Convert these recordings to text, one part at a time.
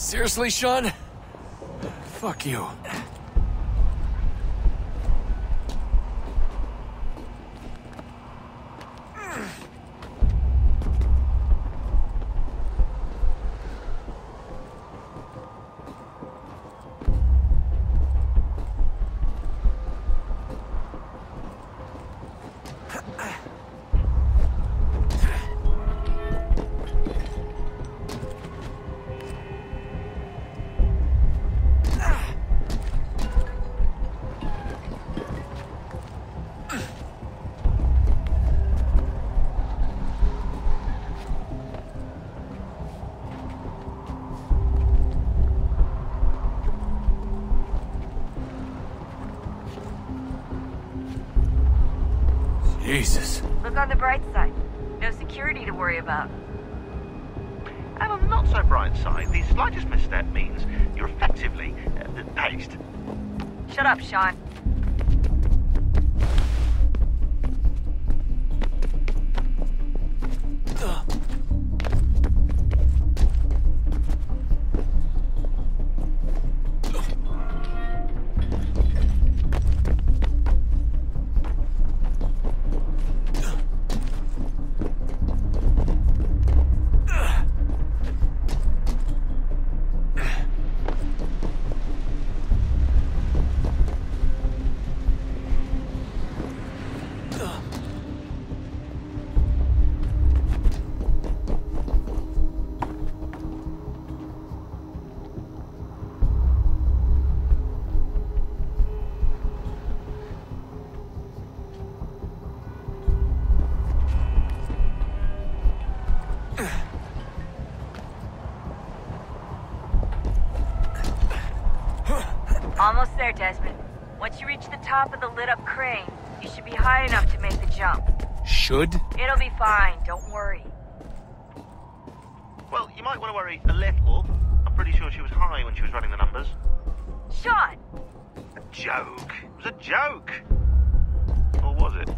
Seriously, Sean? Fuck you. Jesus. Look on the bright side. No security to worry about. And on the not so bright side, the slightest misstep means you're effectively paced. Shut up, Sean. Almost there, Desmond. Once you reach the top of the lit-up crane, you should be high enough to make the jump. Should? It'll be fine, don't worry. Well, you might want to worry a little. I'm pretty sure she was high when she was running the numbers. Sean! A joke. It was a joke. Or was it?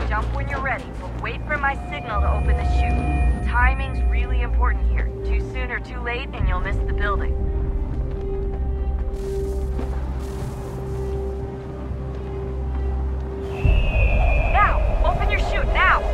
Jump when you're ready, but wait for my signal to open the chute. Timing's really important here. Too soon or too late, and you'll miss the building. Now! Open your chute, now!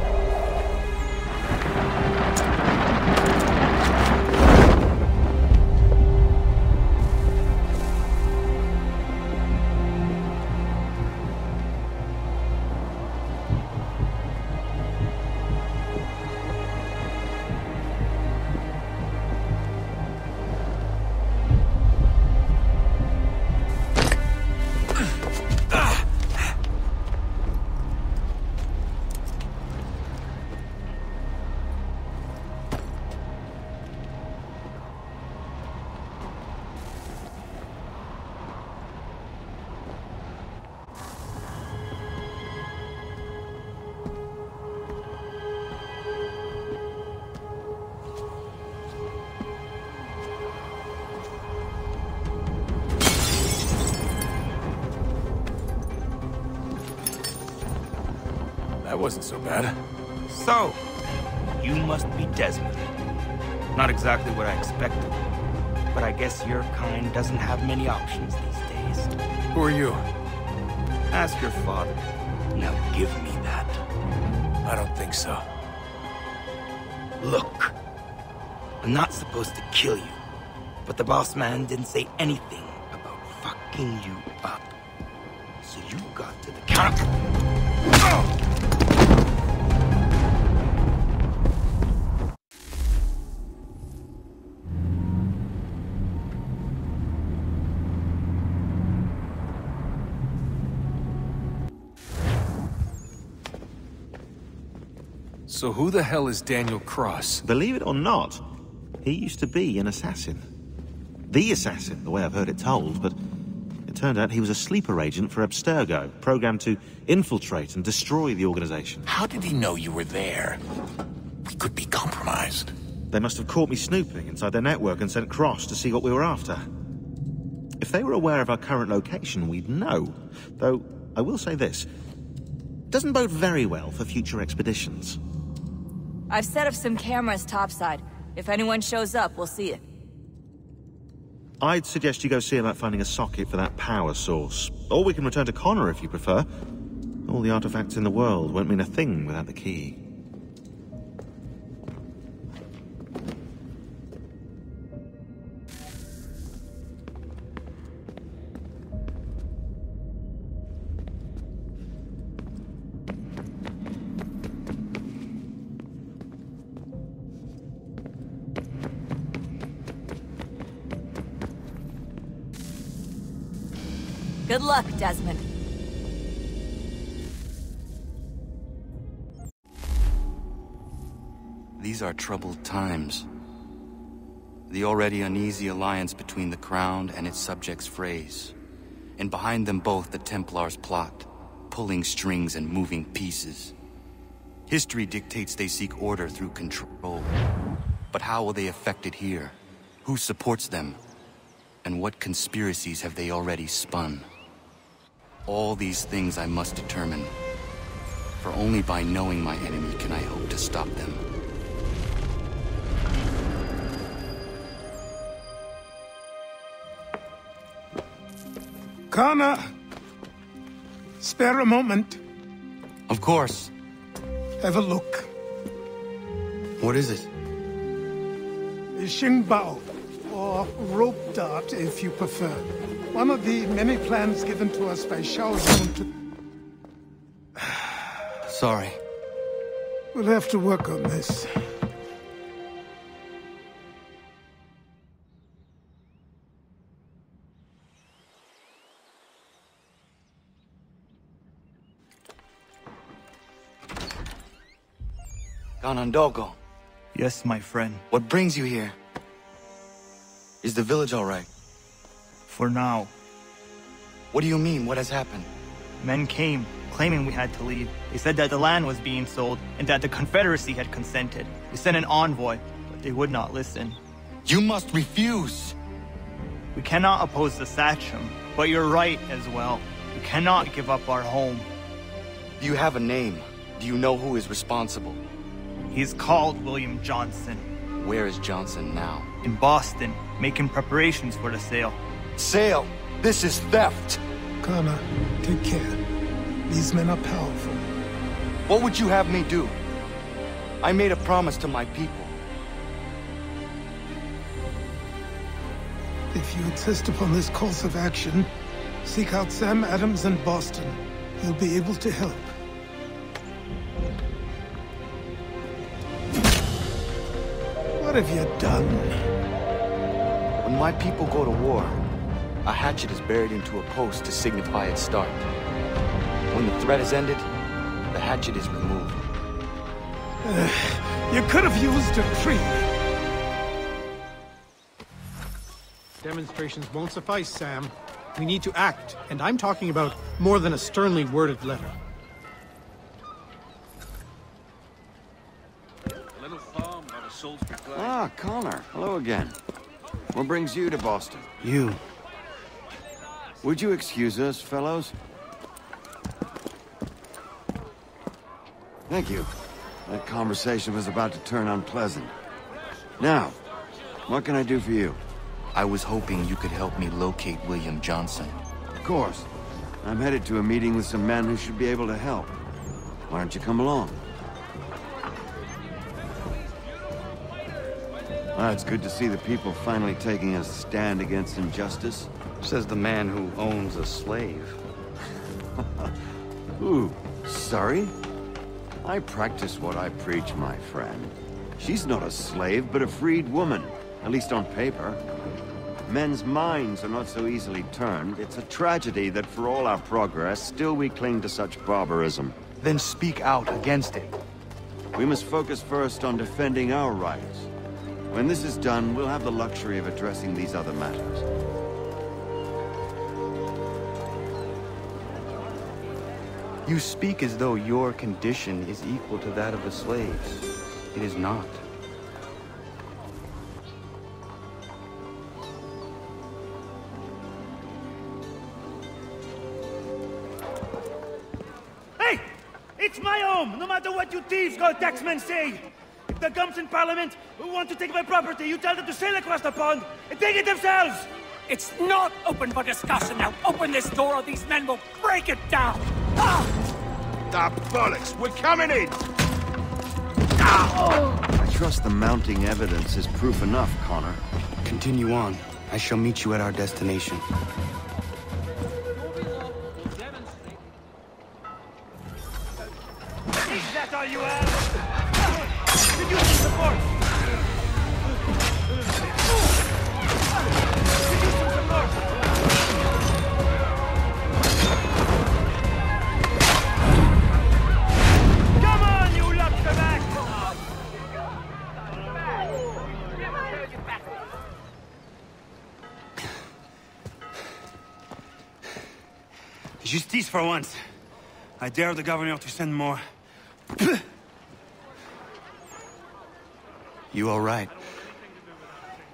That wasn't so bad. So, you must be Desmond. Not exactly what I expected, but I guess your kind doesn't have many options these days. Who are you? Ask your father. Now give me that. I don't think so. Look, I'm not supposed to kill you, but the boss man didn't say anything about fucking you up. So you got to the counter. So who the hell is Daniel Cross? Believe it or not, he used to be an assassin. the assassin, the way I've heard it told, but it turned out he was a sleeper agent for Abstergo, programmed to infiltrate and destroy the organization. How did he know you were there? We could be compromised. They must have caught me snooping inside their network and sent Cross to see what we were after. If they were aware of our current location, we'd know. Though, I will say this. Doesn't bode very well for future expeditions. I've set up some cameras topside. If anyone shows up, we'll see it. I'd suggest you go see about finding a socket for that power source. Or we can return to Connor if you prefer. All the artifacts in the world won't mean a thing without the key. Good luck, Desmond. These are troubled times. The already uneasy alliance between the Crown and its subjects frays. And behind them both the Templars plot, pulling strings and moving pieces. History dictates they seek order through control. But how will they affect it here? Who supports them? And what conspiracies have they already spun? All these things I must determine. For only by knowing my enemy can I hope to stop them. Connor! Spare a moment. Of course. Have a look. What is it? Xingbao, or rope dart if you prefer. One of the many plans given to us by Xiao Zhong to... Sorry. We'll have to work on this. Ganondogo, Yes, my friend. what brings you here? Is the village all right? For now. What do you mean? What has happened? Men came, claiming we had to leave. They said that the land was being sold, and that the Confederacy had consented. We sent an envoy, but they would not listen. You must refuse! We cannot oppose the Sachem, but you're right as well. We cannot give up our home. Do you have a name? Do you know who is responsible? He's called William Johnson. Where is Johnson now? In Boston, making preparations for the sale. Sale! This is theft! Connor, take care. These men are powerful. What would you have me do? I made a promise to my people. If you insist upon this course of action, seek out Sam Adams in Boston. He'll be able to help. What have you done? When my people go to war, a hatchet is buried into a post to signify its start. When the threat is ended, the hatchet is removed. You could have used a tree. Demonstrations won't suffice, Sam. We need to act, and I'm talking about more than a sternly worded letter. Ah, Connor. Hello again. What brings you to Boston? You. Would you excuse us, fellows? Thank you. That conversation was about to turn unpleasant. Now, what can I do for you? I was hoping you could help me locate William Johnson. Of course. I'm headed to a meeting with some men who should be able to help. Why don't you come along? It's good to see the people finally taking a stand against injustice. Says the man who owns a slave. Ooh, sorry? I practice what I preach, my friend. She's not a slave, but a freed woman, at least on paper. Men's minds are not so easily turned. It's a tragedy that for all our progress, still we cling to such barbarism. Then speak out against it. We must focus first on defending our rights. When this is done, we'll have the luxury of addressing these other matters. You speak as though your condition is equal to that of the slaves. It is not. Hey! It's my home, no matter what you thieves called taxmen say! If the gums in Parliament who want to take my property, you tell them to sail across the pond and take it themselves! It's not open for discussion now. Open this door or these men will break it down. Ah! Ah, bollocks! We're coming in! I trust the mounting evidence is proof enough, Connor. Continue on. I shall meet you at our destination. Is that all you have? Did you need support? Did you some support? Come on, you lobster back! Justice for once. I dare the governor to send more. You all right?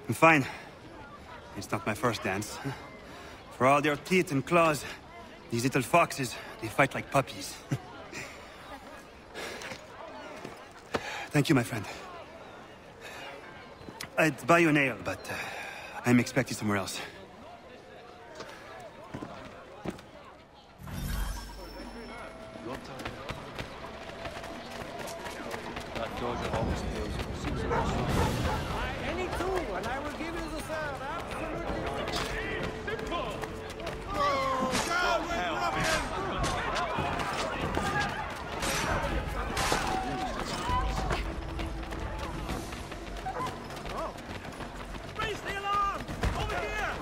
I'm fine. It's not my first dance. For all their teeth and claws, these little foxes, they fight like puppies. Thank you, my friend. I'd buy you an ale, but I'm expecting somewhere else. Any tool, and I will give you the third, absolutely. Simple! Raise the alarm! Over here!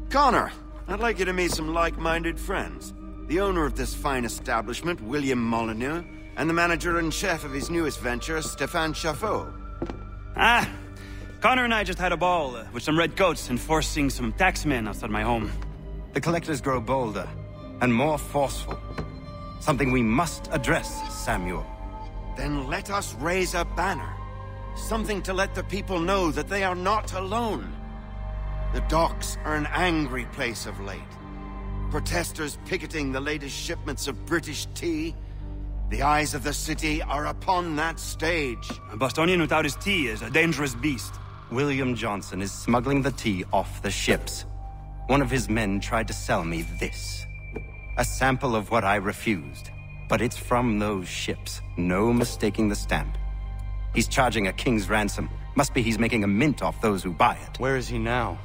Connor, I'd like you to meet some like-minded friends. The owner of this fine establishment, William Molyneux, and the manager and chef of his newest venture, Stéphane Chaffeau. Ah, Connor and I just had a ball with some redcoats enforcing some taxmen outside my home. The collectors grow bolder and more forceful. Something we must address, Samuel. Then let us raise a banner. Something to let the people know that they are not alone. The docks are an angry place of late. Protesters picketing the latest shipments of British tea. The eyes of the city are upon that stage. A Bostonian without his tea is a dangerous beast. William Johnson is smuggling the tea off the ships. One of his men tried to sell me this. A sample of what I refused. But it's from those ships. No mistaking the stamp. He's charging a king's ransom. Must be he's making a mint off those who buy it. Where is he now?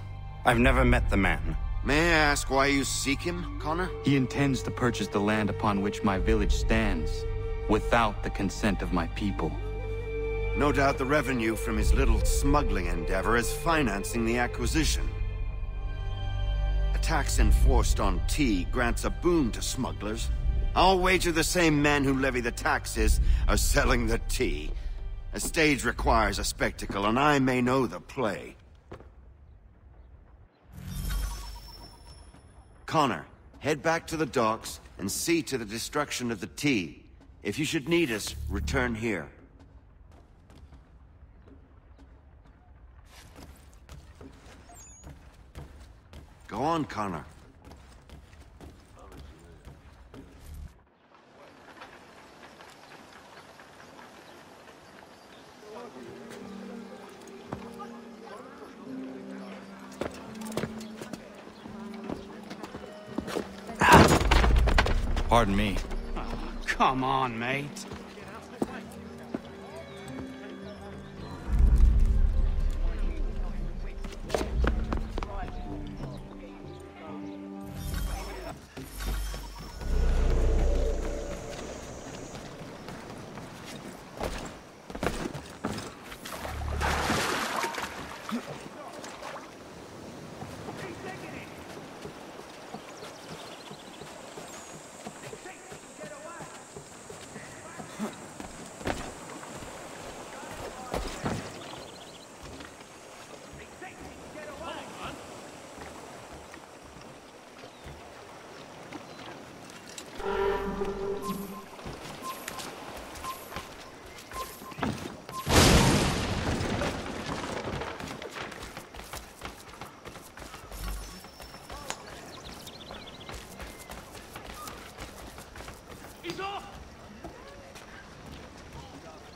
I've never met the man. May I ask why you seek him, Connor? He intends to purchase the land upon which my village stands, without the consent of my people. No doubt the revenue from his little smuggling endeavor is financing the acquisition. A tax enforced on tea grants a boon to smugglers. I'll wager the same men who levy the taxes are selling the tea. A stage requires a spectacle, and I may know the play. Connor, head back to the docks and see to the destruction of the tea. If you should need us, return here. Go on, Connor. Pardon me. Oh, come on, mate.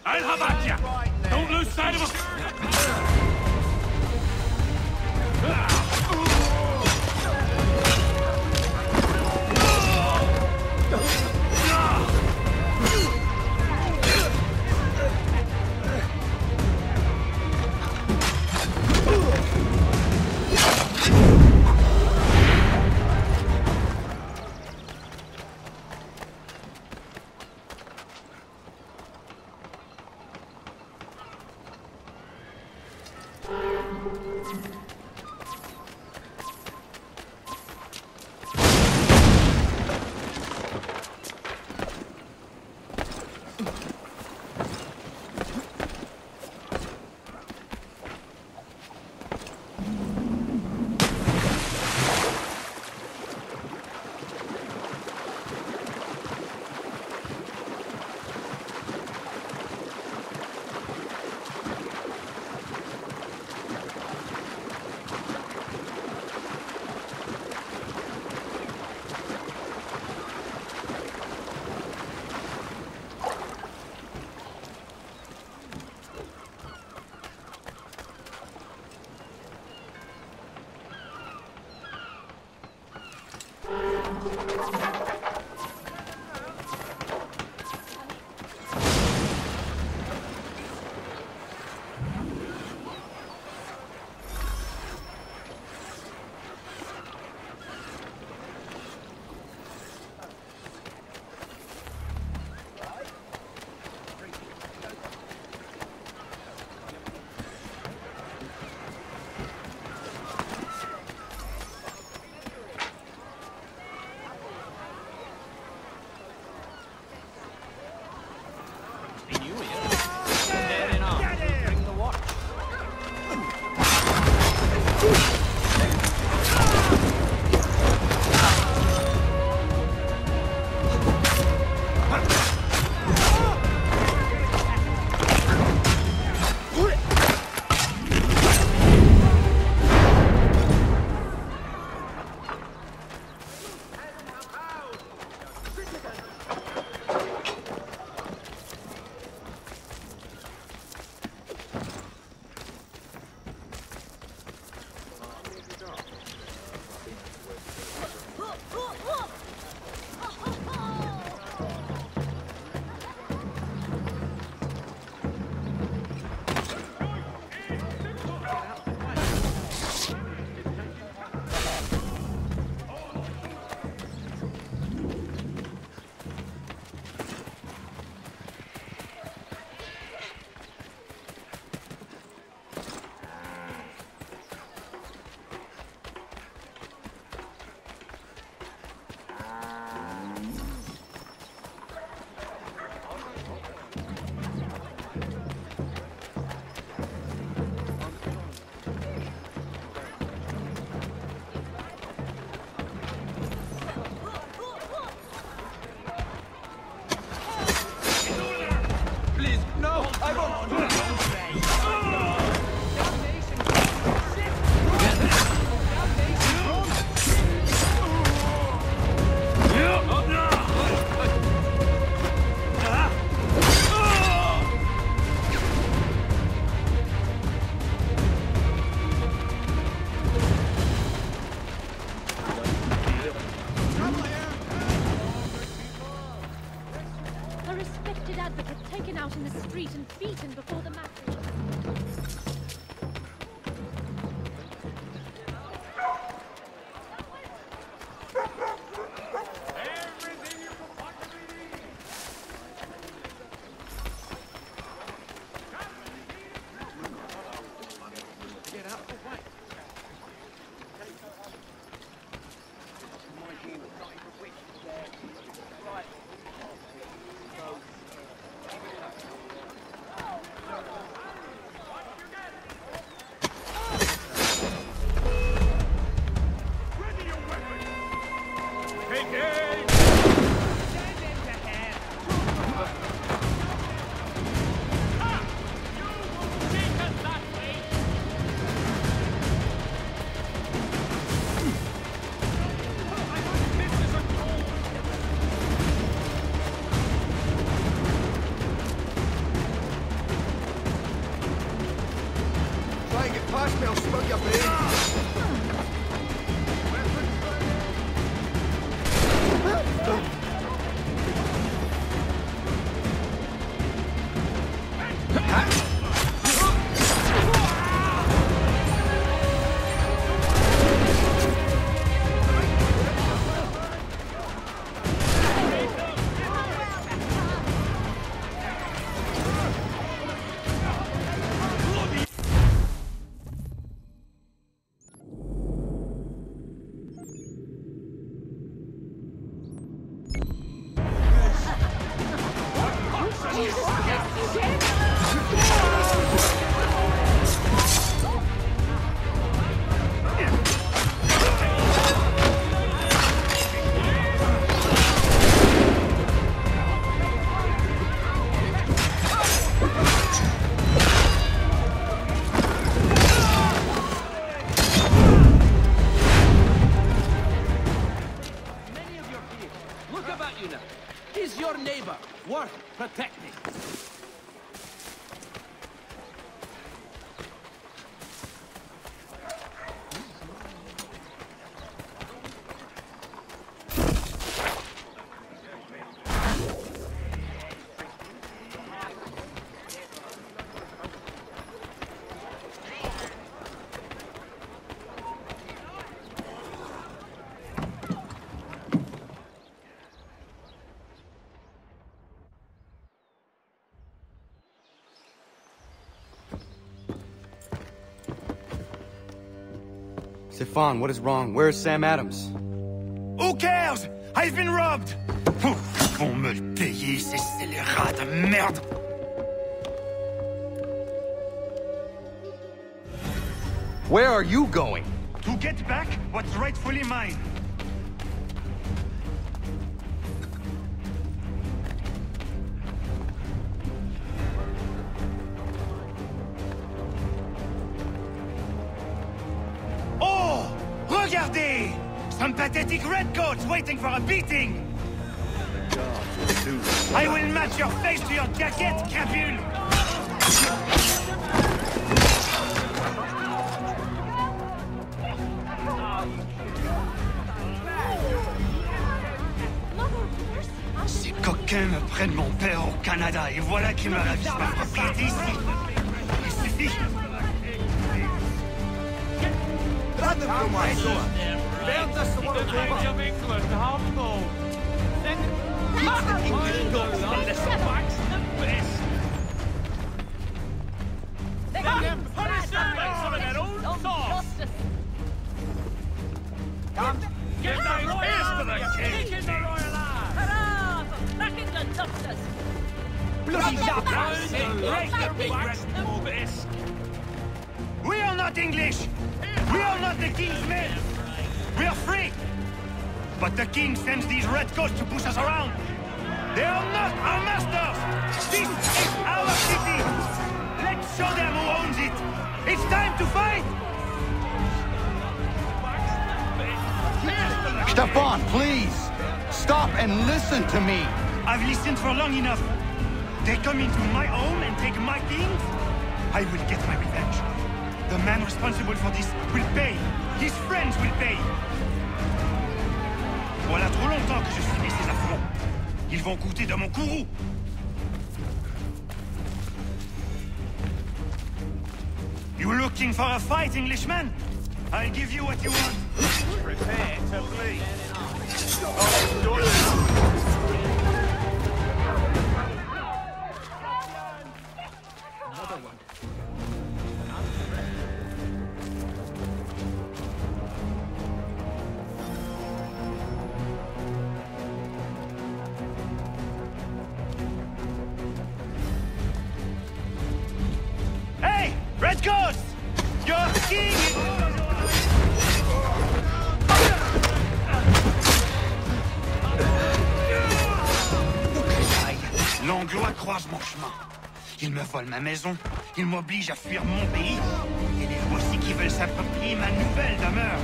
I'll have at ya! Don't lose sight of him! street and beaten before the match. Stefan, what is wrong? Where's Sam Adams? Who cares? I've been robbed! Vont me le payer, ces scélérats de merde! Where are you going? To get back what's rightfully mine. Regardez! Some pathetic redcoats waiting for a beating! I will match your face to your jacket, Capule! Ces coquins me prennent mon père au Canada et voilà qu'ils me ravissent ma propriété ici. Il suffit. Out my door. Build us one of England, humble. Then the English gods unless the facts the best. They can punish them like some of their own sauce. Come, get the royal to the king. Take the royal eye. Hurrah for knocking the doctors. Bloody doctors! Break the big breast of this. We are not English. We are not the king's men! We are free! But the king sends these redcoats to push us around! They are not our masters! This is our city! Let's show them who owns it! It's time to fight! Stefan, please! Stop and listen to me! I've listened for long enough. They come into my home and take my things? I will get my revenge. The man responsible for this will pay. His friends will pay. Voilà trop longtemps que je subis ces affronts. Ils vont goûter de mon courroux. You looking for a fight, Englishman? I'll give you what you want. Prepare to bleed. Another one. Hey, Red Ghost! You're king! L'Anglois croise mon chemin. Il me vole ma maison, il m'oblige à fuir mon pays, et les voici qui veulent s'approprier ma nouvelle demeure.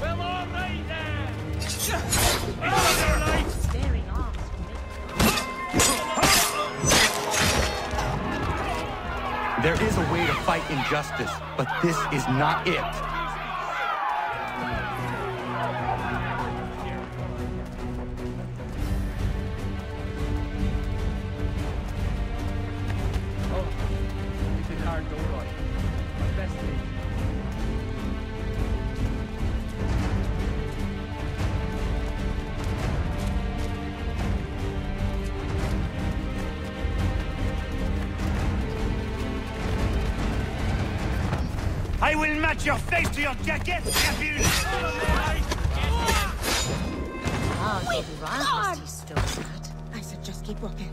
Well, all right then. Staring arms. There is a way to fight injustice, but this is not it. Oh, it's been hard door right. My best thing. I will match your face to your jacket, Capule! Oh, you're right, Mr. Stone. I said just keep walking.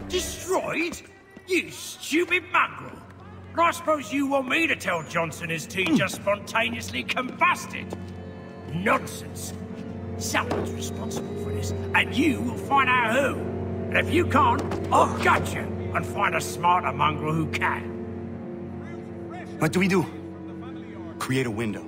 Destroyed? You stupid mongrel! I suppose you want me to tell Johnson his tea just spontaneously combusted? Nonsense. Someone's responsible for this, and you will find out who. And if you can't, I'll gut you and find a smarter mongrel who can. What do we do? Create a window.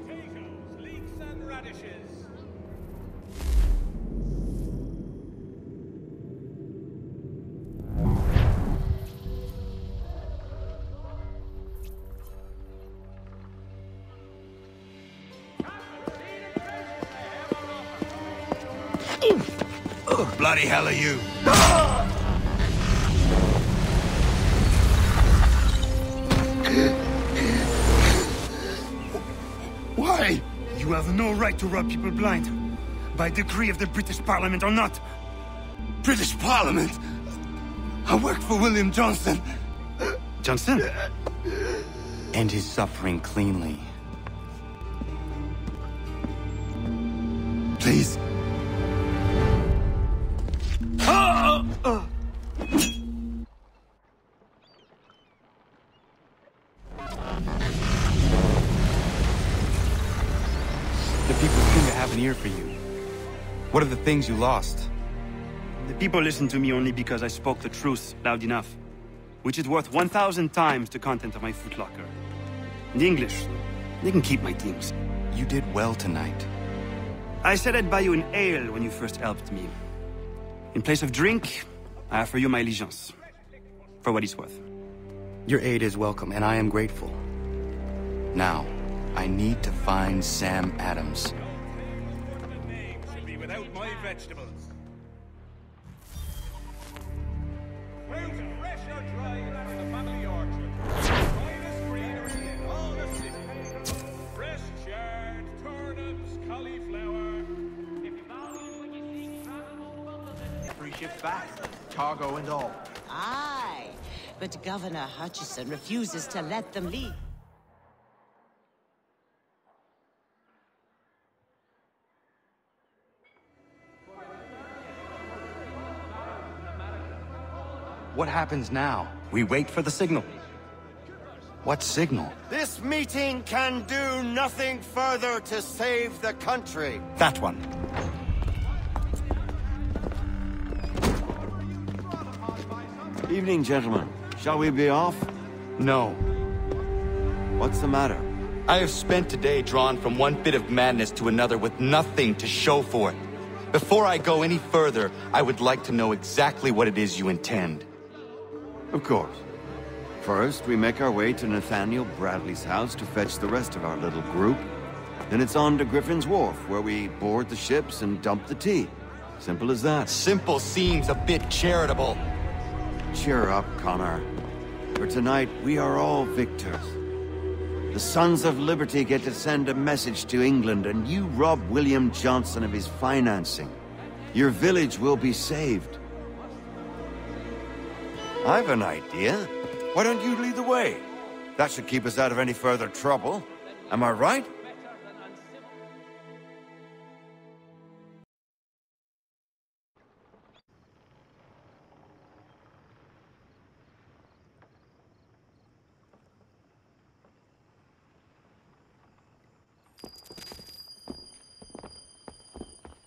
Bloody hell are you? Why? You have no right to rob people blind. By decree of the British Parliament or not. British Parliament? I work for William Johnson. Johnson? End his suffering cleanly. Please. The people seem to have an ear for you. What are the things you lost? The people listen to me only because I spoke the truth loud enough, which is worth 1,000 times the content of my footlocker. The English, they can keep my things. You did well tonight. I said I'd buy you an ale when you first helped me. In place of drink, I offer you my allegiance. For what it's worth. Your aid is welcome, and I am grateful. Now, I need to find Sam Adams. Should be without my vegetables. Fruit, fresh or dried, from the family orchard. Finest greenery in all the city. Fresh chard, turnips, cauliflower. If you value what you see, travel over. Free ships back, cargo and all. Aye, but Governor Hutchison refuses to let them leave. What happens now? We wait for the signal. What signal? This meeting can do nothing further to save the country. That one. Evening, gentlemen. Shall we be off? No. What's the matter? I have spent today drawn from one bit of madness to another with nothing to show for it. Before I go any further, I would like to know exactly what it is you intend. Of course. First, we make our way to Nathaniel Bradley's house to fetch the rest of our little group. Then it's on to Griffin's Wharf, where we board the ships and dump the tea. Simple as that. Simple seems a bit charitable. Cheer up, Connor. For tonight, we are all victors. The Sons of Liberty get to send a message to England, and you rob William Johnson of his financing. Your village will be saved. I've an idea. Why don't you lead the way? That should keep us out of any further trouble. Am I right?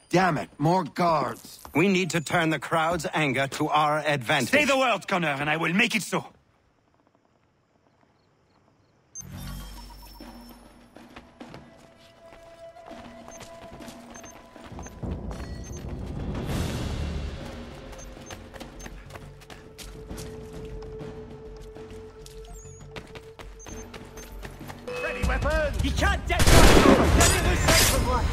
Damn it, more guards. We need to turn the crowd's anger to our advantage. Say the word, Connor, and I will make it so. Ready, weapon! You can't get that! Let it loose from one!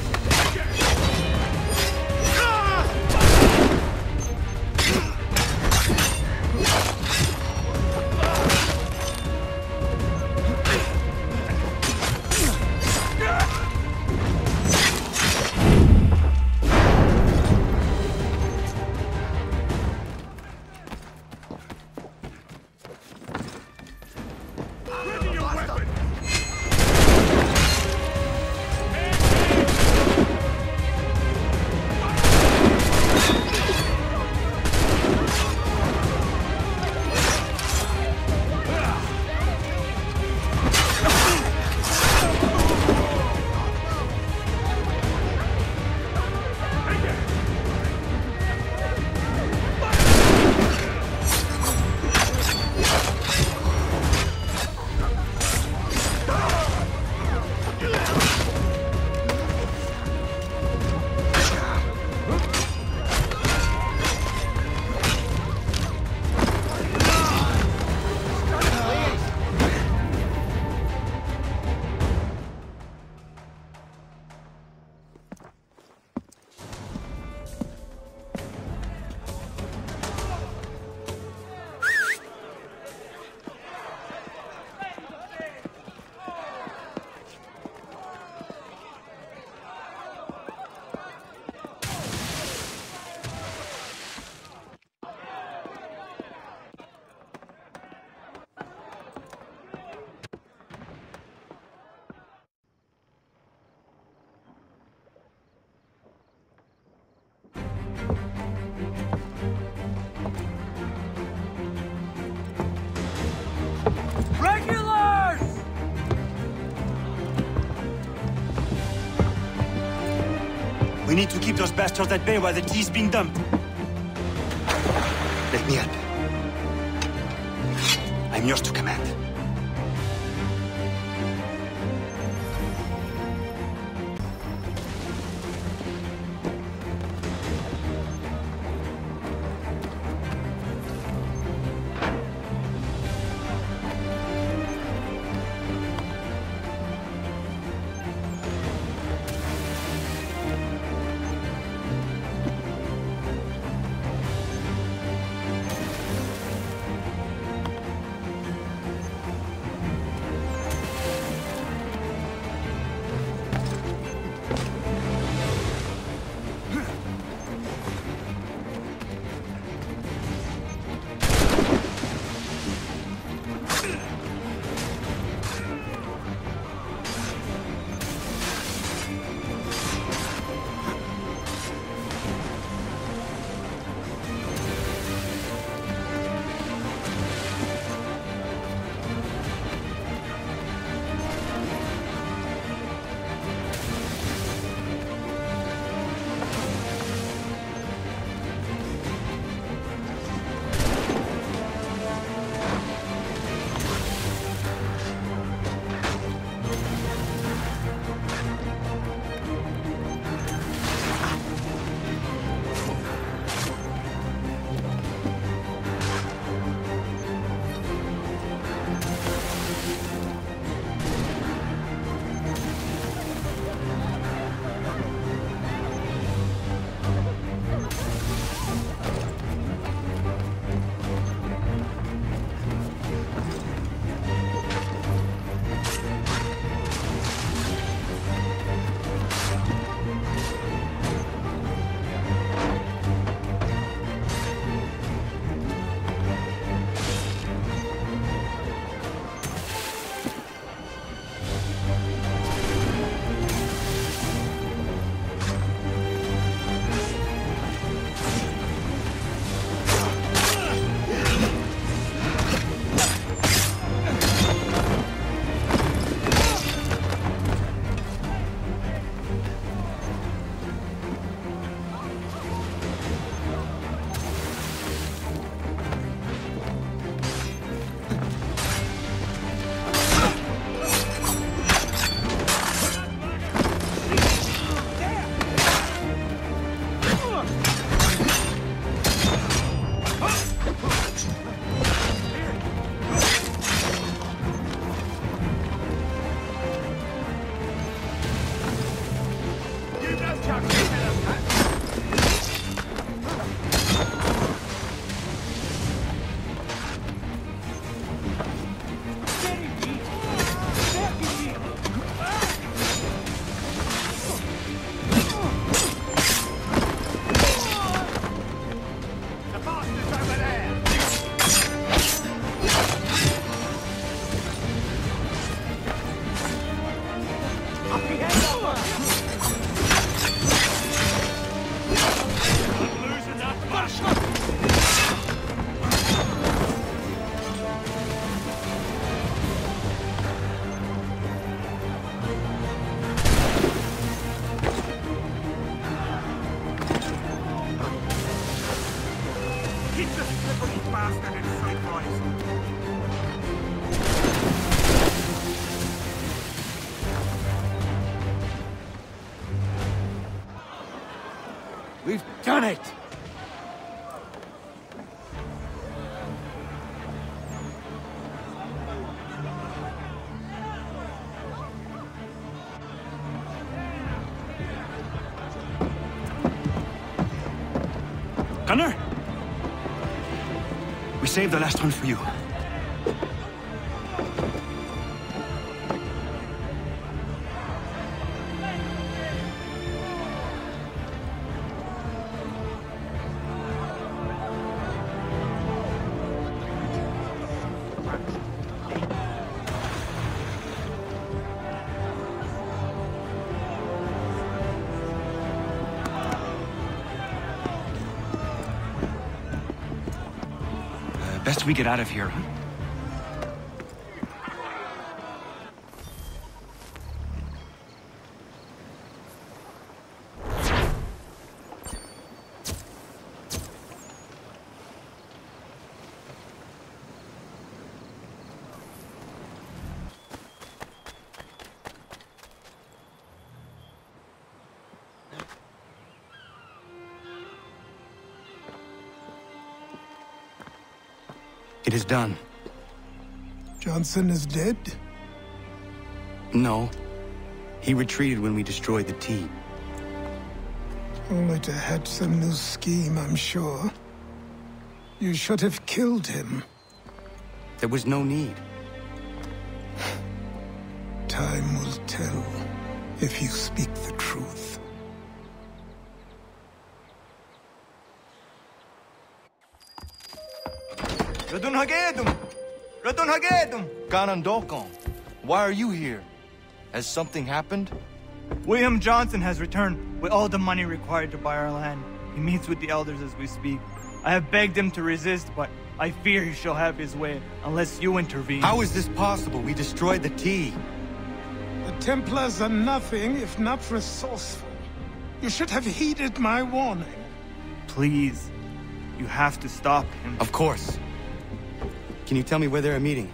Regulars! We need to keep those bastards at bay while the tea's being dumped. Let me in. I'm yours to command. We've done it! Gunner? We saved the last one for you. Best we get out of here, huh? It is done. Johnson is dead? No. He retreated when we destroyed the T. Only to hatch some new scheme, I'm sure. You should have killed him. There was no need. Time will tell if you speak the truth. Radun Hagedum! Radun Hagedum! Ganondokon, why are you here? Has something happened? William Johnson has returned with all the money required to buy our land. He meets with the elders as we speak. I have begged him to resist, but I fear he shall have his way unless you intervene. How is this possible? We destroyed the T. The Templars are nothing if not resourceful. You should have heeded my warning. Please, you have to stop him. Of course. Can you tell me where they're meeting?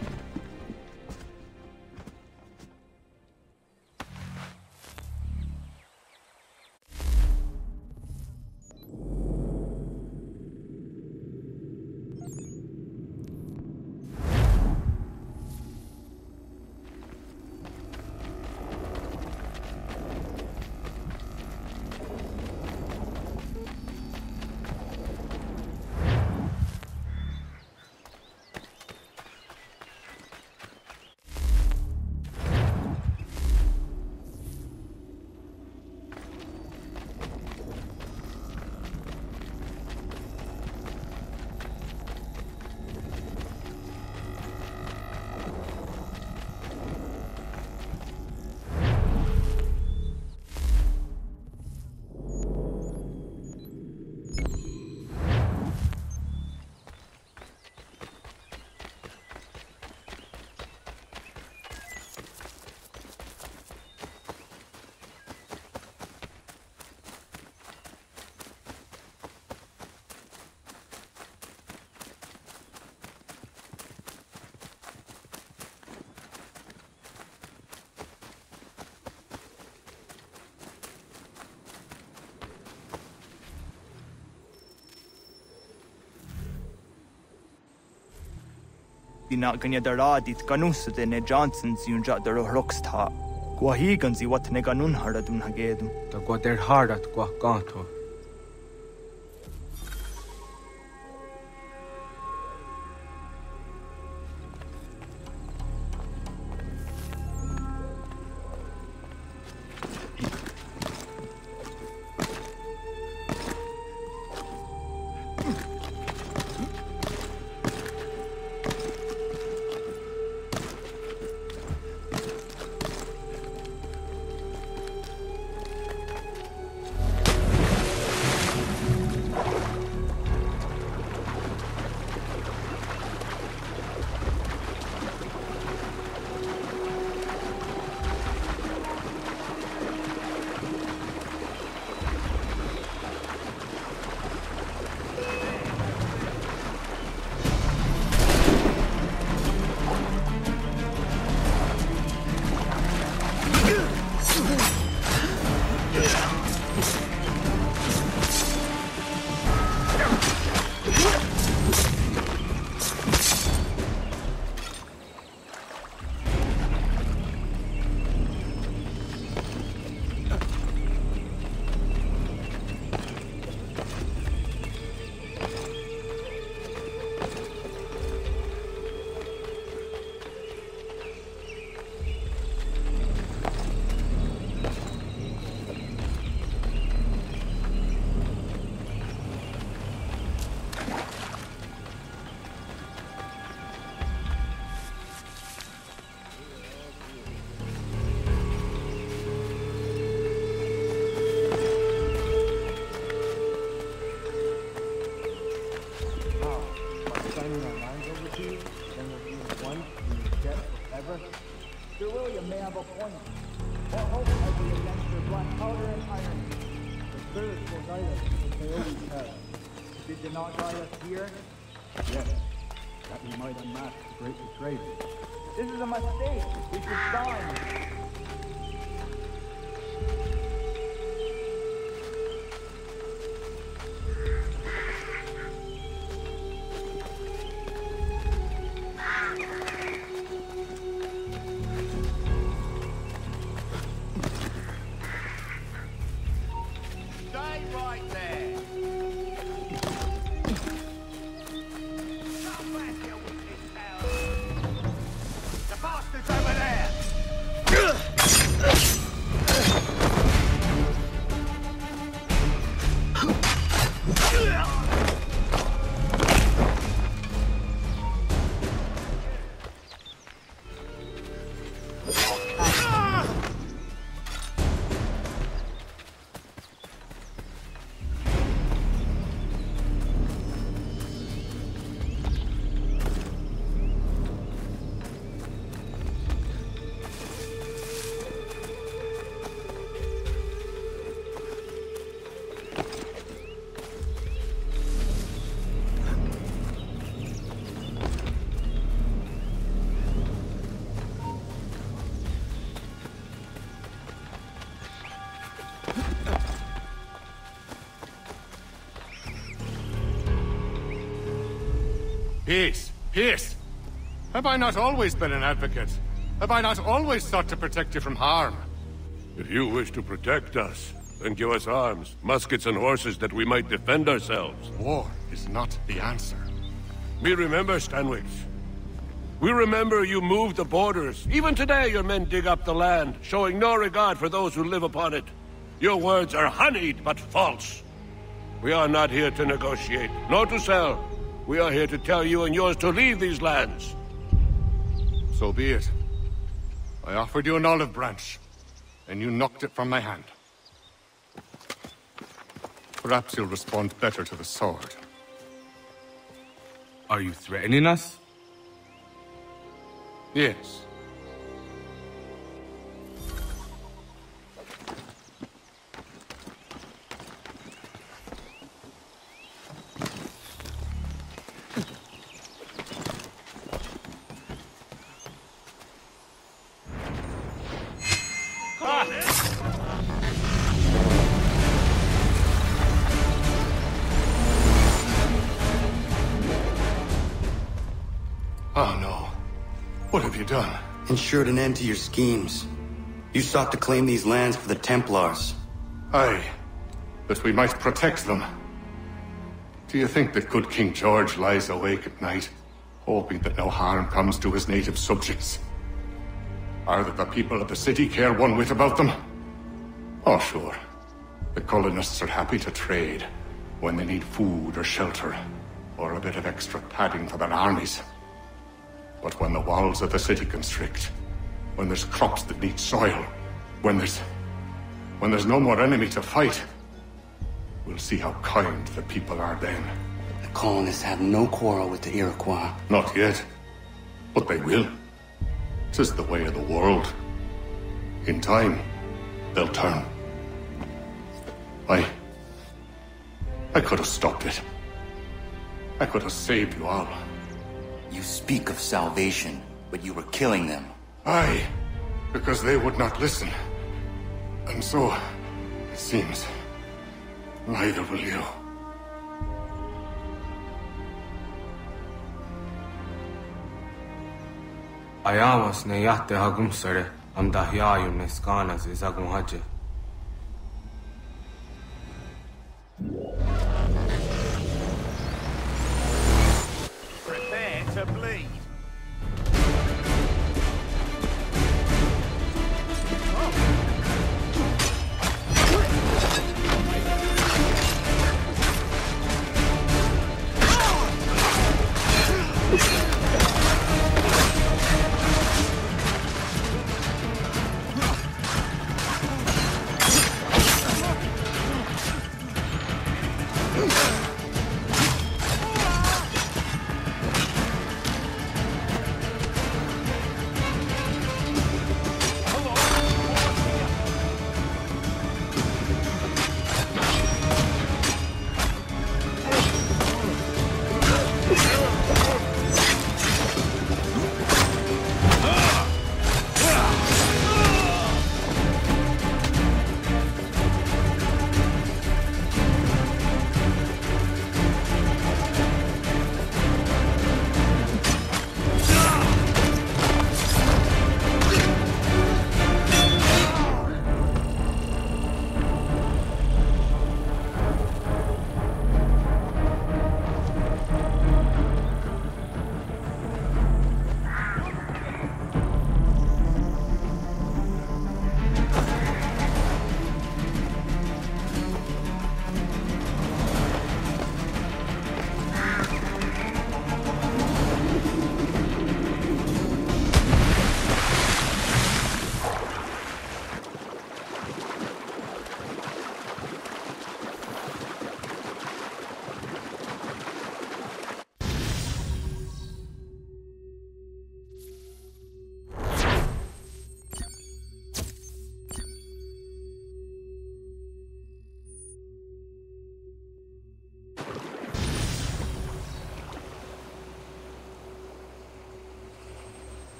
Dinaganyadaradit kanusade ne Johnsons yunja daro rocksta. Guahiganzi what neganun haradun hagedum. The Guader Hardat Guakanto. point. What hope have we against your black powder and iron? The spirits will guide us, as they always have. Did they not guide us here? Yes, that we might unmask the great betrayal. This is a mistake. We should die. Stay right there. Come back here with this power. The bastard's over there. Peace! Peace! Have I not always been an advocate? Have I not always sought to protect you from harm? If you wish to protect us, then give us arms, muskets and horses that we might defend ourselves. War is not the answer. We remember, Stanwix. We remember you moved the borders. Even today your men dig up the land, showing no regard for those who live upon it. Your words are honeyed, but false. We are not here to negotiate, nor to sell. We are here to tell you and yours to leave these lands. So be it. I offered you an olive branch, and you knocked it from my hand. Perhaps you'll respond better to the sword. Are you threatening us? Yes. Oh no. What have you done? Ensured an end to your schemes. You sought to claim these lands for the Templars. Aye, that we might protect them. Do you think that good King George lies awake at night, hoping that no harm comes to his native subjects? Or that the people of the city care one whit about them? Oh, sure. The colonists are happy to trade when they need food or shelter, or a bit of extra padding for their armies. But when the walls of the city constrict, when there's crops that need soil, when there's no more enemy to fight, we'll see how kind the people are then. The colonists have no quarrel with the Iroquois. Not yet, but they will. 'Tis the way of the world. In time, they'll turn. I could have stopped it. I could have saved you all. You speak of salvation, but you were killing them. Aye, because they would not listen. And so, it seems, neither will you. Ayawas ne yatte hagum sare, am dahyayu ne skanas izagum haje. Prepare to bleed.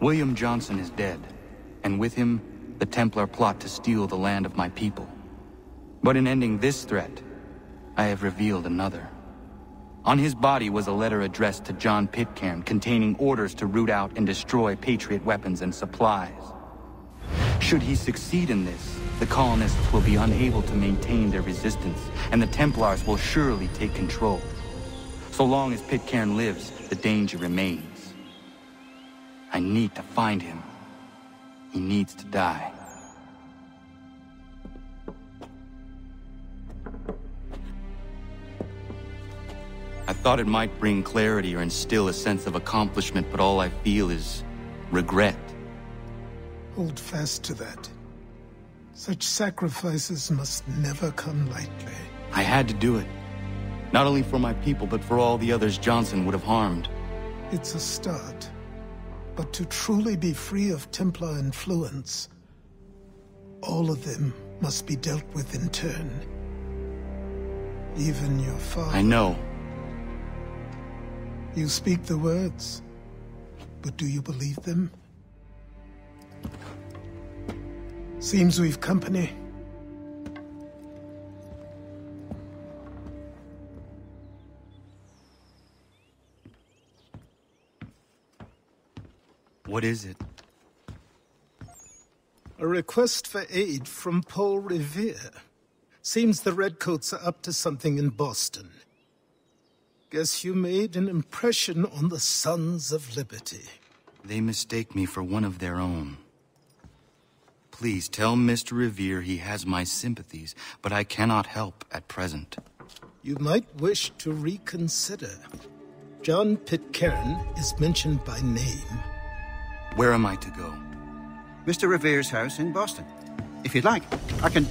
William Johnson is dead, and with him, the Templar plot to steal the land of my people. But in ending this threat, I have revealed another. On his body was a letter addressed to John Pitcairn containing orders to root out and destroy Patriot weapons and supplies. Should he succeed in this, the colonists will be unable to maintain their resistance, and the Templars will surely take control. So long as Pitcairn lives, the danger remains. I need to find him. He needs to die. I thought it might bring clarity or instill a sense of accomplishment, but all I feel is regret. Hold fast to that. Such sacrifices must never come lightly. I had to do it. Not only for my people, but for all the others Johnson would have harmed. It's a start. But to truly be free of Templar influence, all of them must be dealt with in turn. Even your father. I know. You speak the words, but do you believe them? Seems we've company. What is it? A request for aid from Paul Revere. Seems the Redcoats are up to something in Boston. Guess you made an impression on the Sons of Liberty. They mistake me for one of their own. Please tell Mr. Revere he has my sympathies, but I cannot help at present. You might wish to reconsider. John Pitcairn is mentioned by name. Where am I to go? Mr. Revere's house in Boston. If you'd like, I can...